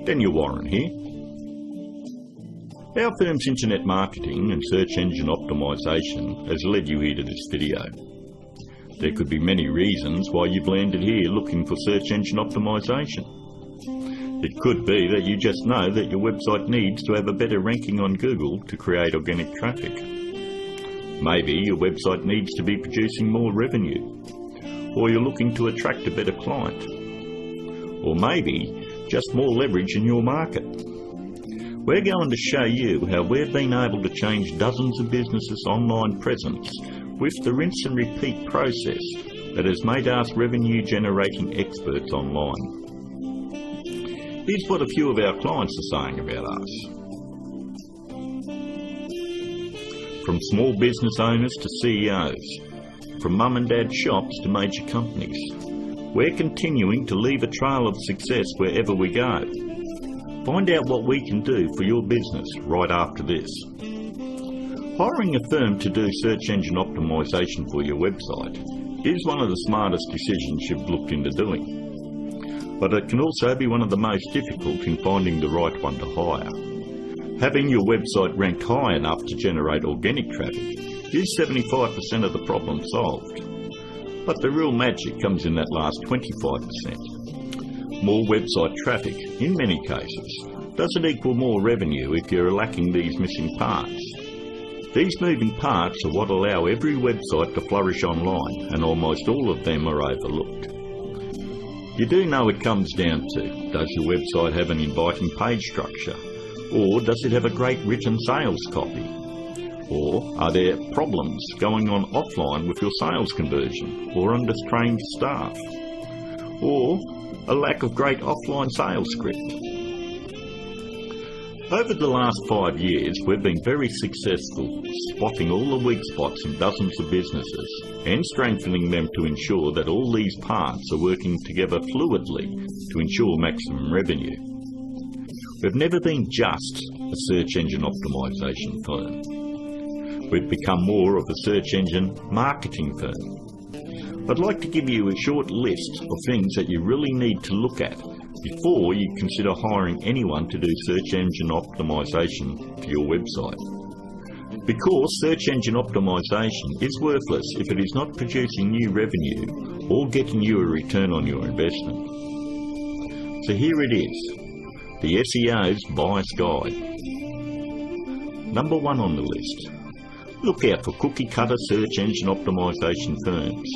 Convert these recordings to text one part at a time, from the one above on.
Daniel Warren here. Our firm's internet marketing and search engine optimisation has led you here to this video. There could be many reasons why you've landed here looking for search engine optimisation. It could be that you just know that your website needs to have a better ranking on Google to create organic traffic. Maybe your website needs to be producing more revenue, or you're looking to attract a better client, or maybe just more leverage in your market. We're going to show you how we've been able to change dozens of businesses' online presence with the rinse and repeat process that has made us revenue generating experts online. Here's what a few of our clients are saying about us. From small business owners to CEOs, from mum and dad shops to major companies, we're continuing to leave a trail of success wherever we go. Find out what we can do for your business right after this. Hiring a firm to do search engine optimisation for your website is one of the smartest decisions you've looked into doing. But it can also be one of the most difficult in finding the right one to hire. Having your website ranked high enough to generate organic traffic is 75% of the problem solved. But the real magic comes in that last 25%. More website traffic, in many cases, doesn't equal more revenue if you're lacking these missing parts. These moving parts are what allow every website to flourish online, and almost all of them are overlooked. You do know it comes down to, does your website have an inviting page structure? Or does it have a great written sales copy? Or are there problems going on offline with your sales conversion, or undertrained staff? Or a lack of great offline sales script? Over the last 5 years, we've been very successful spotting all the weak spots in dozens of businesses and strengthening them to ensure that all these parts are working together fluidly to ensure maximum revenue. We've never been just a search engine optimisation firm. We've become more of a search engine marketing firm. I'd like to give you a short list of things that you really need to look at before you consider hiring anyone to do search engine optimisation for your website. Because search engine optimisation is worthless if it is not producing new revenue or getting you a return on your investment. So here it is, the SEO's Buyer's Guide. Number 1 on the list. Look out for cookie-cutter search engine optimisation firms.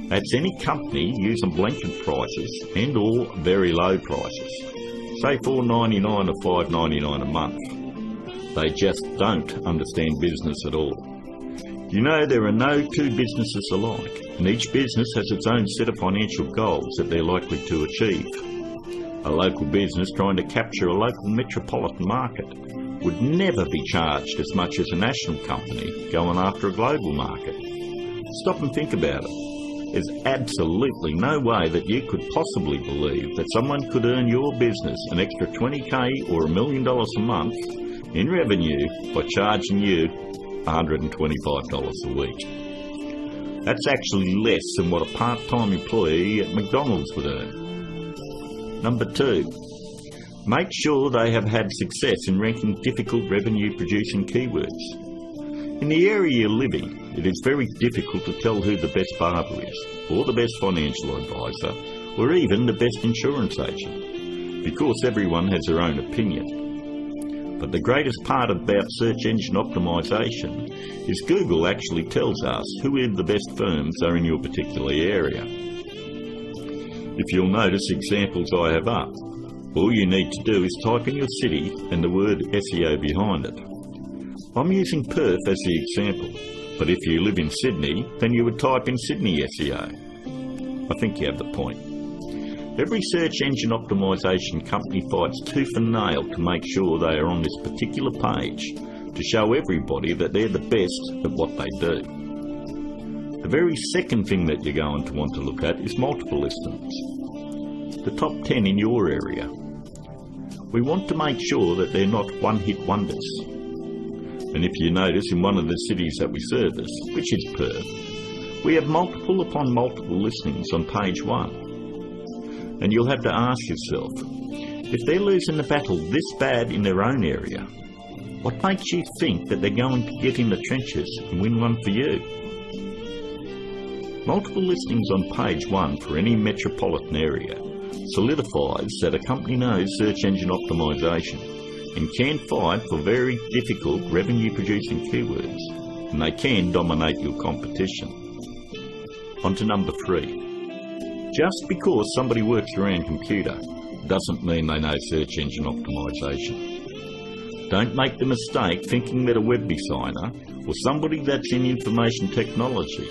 That's any company using blanket prices and or very low prices, say $4.99 or $5.99 a month. They just don't understand business at all. You know, there are no two businesses alike, and each business has its own set of financial goals that they're likely to achieve. A local business trying to capture a local metropolitan market would never be charged as much as a national company going after a global market. Stop and think about it. There's absolutely no way that you could possibly believe that someone could earn your business an extra $20,000 or $1 million a month in revenue by charging you $125 a week. That's actually less than what a part-time employee at McDonald's would earn. Number 2, make sure they have had success in ranking difficult revenue-producing keywords. In the area you live in, it is very difficult to tell who the best barber is, or the best financial advisor, or even the best insurance agent, because everyone has their own opinion. But the greatest part about search engine optimisation is Google actually tells us who the best firms are in your particular area. If you'll notice examples I have up, all you need to do is type in your city and the word SEO behind it. I'm using Perth as the example, but if you live in Sydney, then you would type in Sydney SEO. I think you have the point. Every search engine optimisation company fights tooth and nail to make sure they are on this particular page to show everybody that they're the best at what they do. The very second thing that you're going to want to look at is multiple listings. The top 10 in your area. We want to make sure that they're not one-hit wonders. And if you notice, in one of the cities that we service, which is Perth, we have multiple upon multiple listings on page 1. And you'll have to ask yourself, If they're losing the battle this bad in their own area, what makes you think that they're going to get in the trenches and win one for you? Multiple listings on page 1 for any metropolitan area solidifies that a company knows search engine optimization and can fight for very difficult revenue-producing keywords, and they can dominate your competition. On to number 3. Just because somebody works around computer doesn't mean they know search engine optimization. Don't make the mistake thinking that a web designer or somebody that's in information technology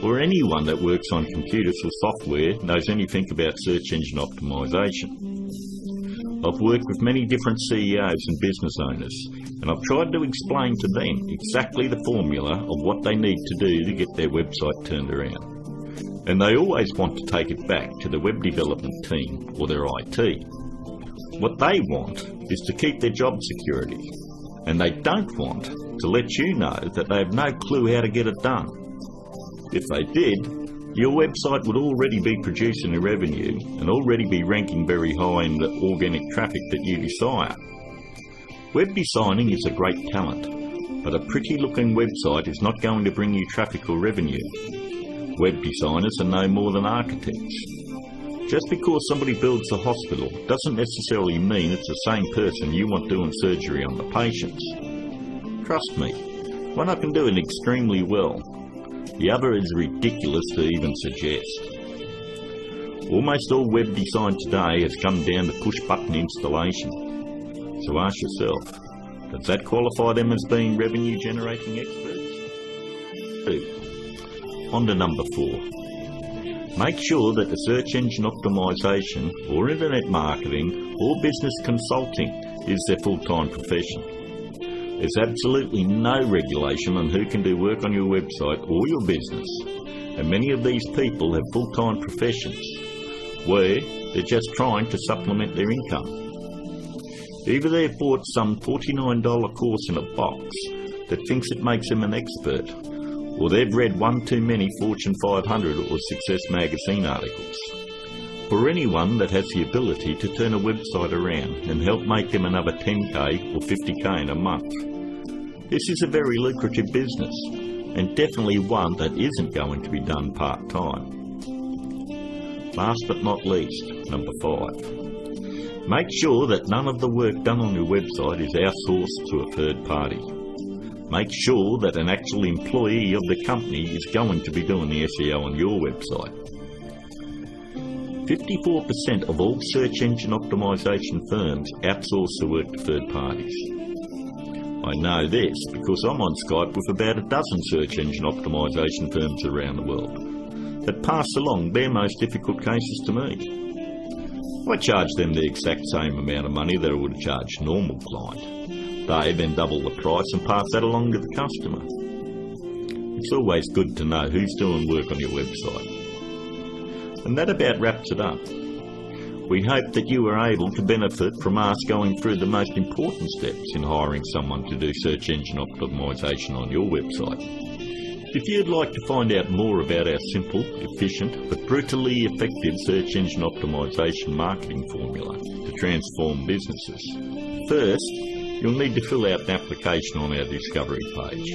or anyone that works on computers or software knows anything about search engine optimization. I've worked with many different CEOs and business owners, and I've tried to explain to them exactly the formula of what they need to do to get their website turned around. And they always want to take it back to the web development team or their IT. What they want is to keep their job security, and they don't want to let you know that they have no clue how to get it done. If they did, your website would already be producing a revenue and already be ranking very high in the organic traffic that you desire. Web designing is a great talent, but a pretty looking website is not going to bring you traffic or revenue. Web designers are no more than architects. Just because somebody builds a hospital doesn't necessarily mean it's the same person you want doing surgery on the patients. Trust me, one can do it extremely well. The other is ridiculous to even suggest. Almost all web design today has come down to push-button installation. So ask yourself, does that qualify them as being revenue-generating experts? 2. On to number 4. Make sure that the search engine optimization or internet marketing or business consulting is their full-time profession. There's absolutely no regulation on who can do work on your website or your business, and many of these people have full-time professions where they're just trying to supplement their income. Either they've bought some $49 course in a box that thinks it makes them an expert, or they've read one too many Fortune 500 or Success magazine articles. For anyone that has the ability to turn a website around and help make them another 10k or 50k in a month, this is a very lucrative business, and definitely one that isn't going to be done part-time. Last but not least, number 5. Make sure that none of the work done on your website is outsourced to a third party. Make sure that an actual employee of the company is going to be doing the SEO on your website. 54% of all search engine optimization firms outsource the work to third parties. I know this because I'm on Skype with about a dozen search engine optimization firms around the world that pass along their most difficult cases to me. I charge them the exact same amount of money that I would charge a normal client. They then double the price and pass that along to the customer. It's always good to know who's doing work on your website. And that about wraps it up. We hope that you were able to benefit from us going through the most important steps in hiring someone to do search engine optimization on your website. If you'd like to find out more about our simple, efficient, but brutally effective search engine optimization marketing formula to transform businesses, first, you'll need to fill out an application on our Discovery page.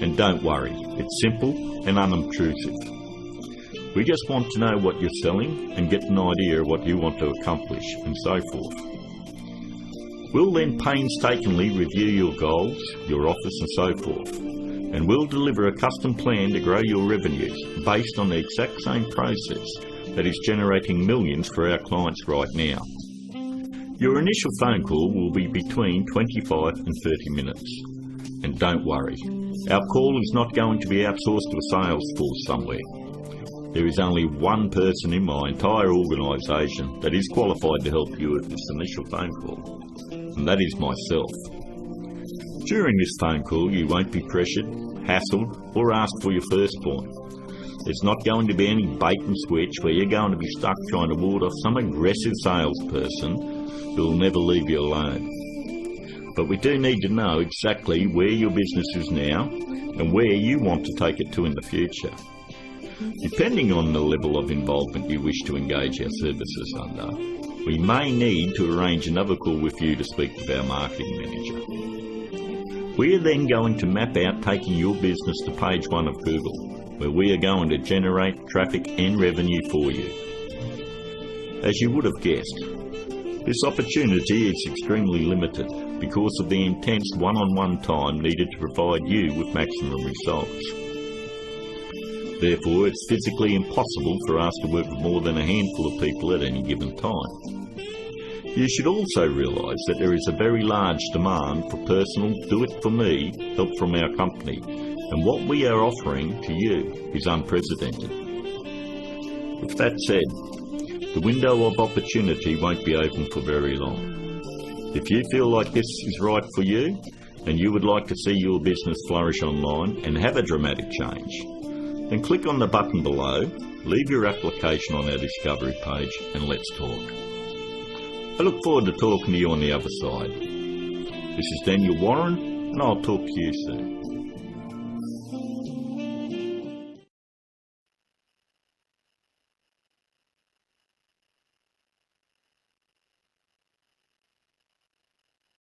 And don't worry, it's simple and unobtrusive. We just want to know what you're selling and get an idea of what you want to accomplish and so forth. We'll then painstakingly review your goals, your offers and so forth, and we'll deliver a custom plan to grow your revenues based on the exact same process that is generating millions for our clients right now. Your initial phone call will be between 25 and 30 minutes. And don't worry, our call is not going to be outsourced to a sales force somewhere. There is only one person in my entire organisation that is qualified to help you with this initial phone call, and that is myself. During this phone call, you won't be pressured, hassled, or asked for your first point. There's not going to be any bait and switch where you're going to be stuck trying to ward off some aggressive salesperson who will never leave you alone. But we do need to know exactly where your business is now and where you want to take it to in the future. Depending on the level of involvement you wish to engage our services under, we may need to arrange another call with you to speak with our marketing manager. We are then going to map out taking your business to page 1 of Google, where we are going to generate traffic and revenue for you. As you would have guessed, this opportunity is extremely limited because of the intense one-on-one time needed to provide you with maximum results. Therefore, it's physically impossible for us to work with more than a handful of people at any given time. You should also realise that there is a very large demand for personal do-it-for-me help from our company, and what we are offering to you is unprecedented. With that said, the window of opportunity won't be open for very long. If you feel like this is right for you, and you would like to see your business flourish online and have a dramatic change, then click on the button below, leave your application on our discovery page, and let's talk. I look forward to talking to you on the other side. This is Daniel Warren, and I'll talk to you soon.